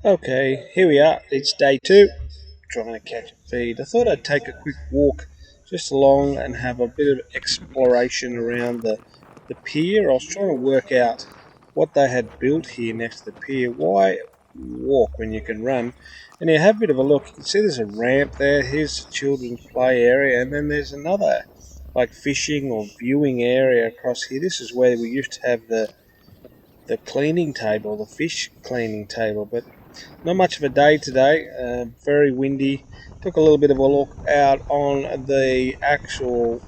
Okay, here we are. It's day two, trying to catch a feed. I thought I'd take a quick walk just along and have a bit of exploration around the pier. I was trying to work out what they had built here next to the pier. Why walk when you can run? And you have a bit of a look. You can see there's a ramp there. Here's the children's play area, and then there's another like fishing or viewing area across here. This is where we used to have the cleaning table, the fish cleaning table, but not much of a day today. Very windy. Took a little bit of a look out on the actual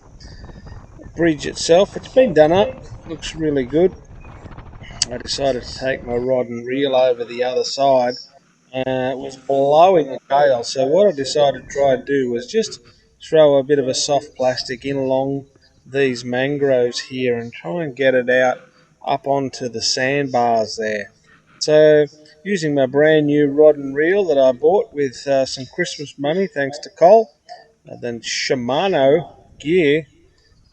bridge itself. It's been done up. Looks really good. I decided to take my rod and reel over the other side. It was blowing a gale, so what I decided to try and do was just throw a bit of a soft plastic in along these mangroves here and try and get it out up onto the sandbars there. So, using my brand new rod and reel that I bought with some Christmas money, thanks to Cole, then Shimano gear,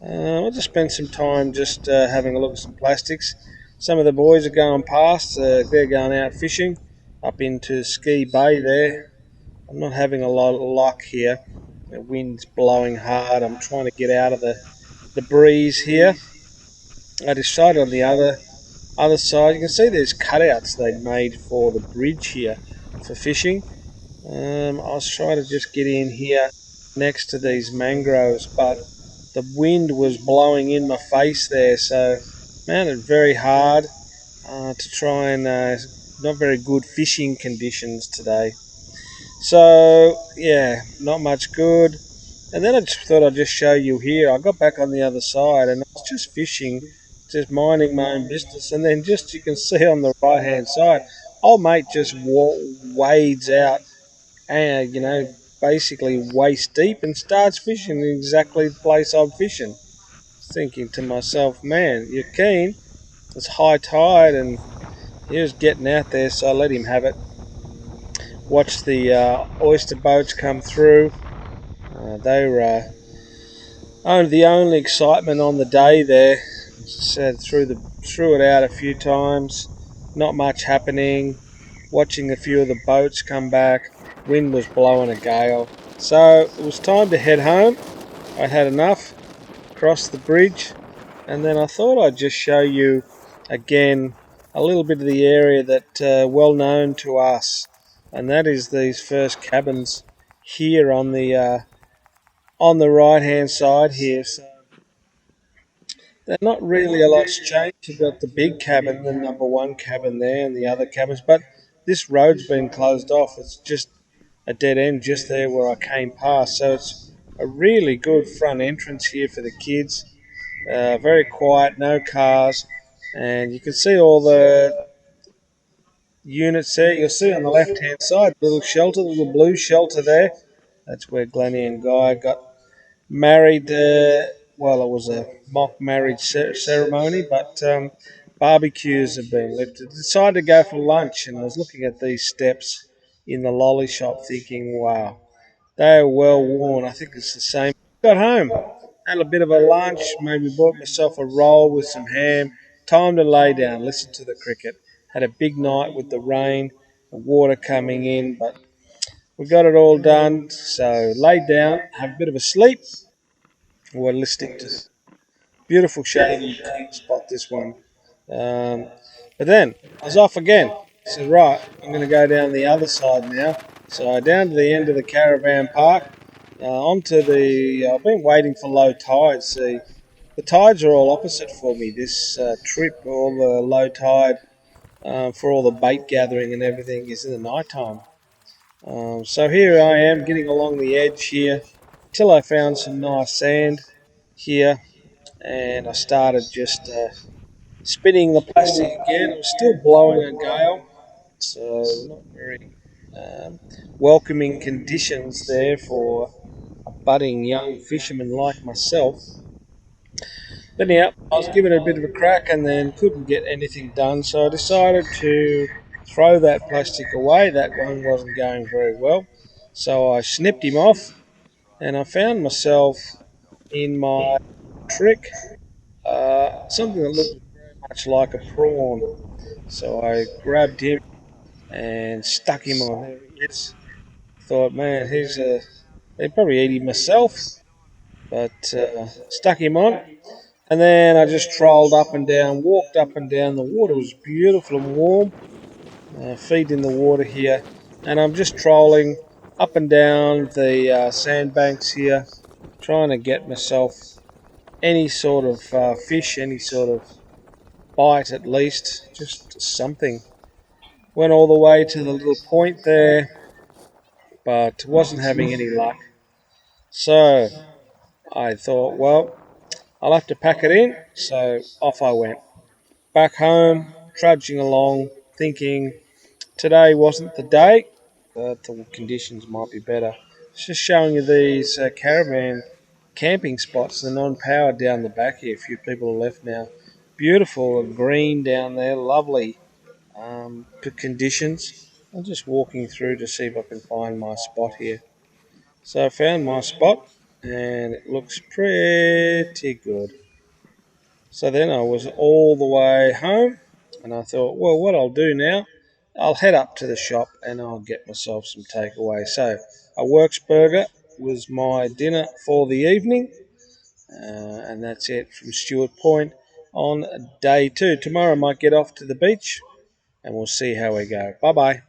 I'll just spend some time just having a look at some plastics. Some of the boys are going past, they're going out fishing up into Ski Bay there. I'm not having a lot of luck here. The wind's blowing hard. I'm trying to get out of the breeze here. I decided on the other side, you can see there's cutouts they made for the bridge here for fishing. I was trying to just get in here next to these mangroves, but the wind was blowing in my face there, so found it very hard to try and not very good fishing conditions today. So yeah, not much good. And then I just thought I'd just show you here. I got back on the other side and I was just fishing, just minding my own business. And then just you can see on the right hand side, old mate just wades out and basically waist deep and starts fishing in exactly the place I'm fishing. Thinking to myself, man, you're keen. It's high tide and he was getting out there, so I let him have it. Watched the oyster boats come through. They were the only excitement on the day there. As I said, threw it out a few times. Not much happening. Watching a few of the boats come back. Wind was blowing a gale. So it was time to head home. I'd had enough. Crossed the bridge. And then I thought I'd just show you again a little bit of the area that well known to us. And that is these first cabins here on the right hand side here. So they're not really a lot's changed. You've got the big cabin, the number one cabin there, and the other cabins. But this road's been closed off. It's just a dead end just there where I came past. So it's a really good front entrance here for the kids. Very quiet, no cars, and you can see all the units there. You'll see on the left hand side, little shelter, the little blue shelter there. That's where Glennie and Guy got married. Well, it was a mock marriage ceremony, but barbecues have been lifted. Decided to go for lunch, and I was looking at these steps in the lolly shop, thinking, "Wow, they are well worn." I think it's the same. Got home, had a bit of a lunch, maybe bought myself a roll with some ham. Time to lay down, listen to the cricket. Had a big night with the rain, the water coming in, but we got it all done. So laid down, have a bit of a sleep. We're listening to beautiful shady spot this one. Um, but then I was off again. I said, right, I'm going to go down the other side now. So down to the end of the caravan park, onto the. I've been waiting for low tides. See, the tides are all opposite for me this trip. All the low tide for all the bait gathering and everything is in the night time. So here I am getting along the edge here till I found some nice sand here and I started just spinning the plastic again. It was still blowing a gale, so not very um, welcoming conditions there for a budding young fisherman like myself. But anyhow, I was giving it a bit of a crack and then couldn't get anything done, so I decided to throw that plastic away. That one wasn't going very well, so I snipped him off and I found myself in my trick something that looked very much like a prawn. So I grabbed him, and stuck him on. There he is. Thought, man, he'd probably eat him myself, but stuck him on. And then I just trolled up and down, walked up and down. The water was beautiful and warm. Feed in the water here, and I'm just trolling up and down the sandbanks here, trying to get myself any sort of fish, any sort of bite at least, just something. Went all the way to the little point there, but wasn't having any luck. So I thought, well, I'll have to pack it in. So off I went. Back home, trudging along, thinking today wasn't the day, but the conditions might be better. It's just showing you these caravan camping spots, the non-powered down the back here. A few people are left now. Beautiful and green down there, lovely conditions. I'm just walking through to see if I can find my spot here. So I found my spot and it looks pretty good. So then I was all the way home and I thought, well, what I'll do now, I'll head up to the shop and I'll get myself some takeaway. So a works burger was my dinner for the evening, and that's it from Stuart Point on day 2. Tomorrow I might get off to the beach and we'll see how we go. Bye bye.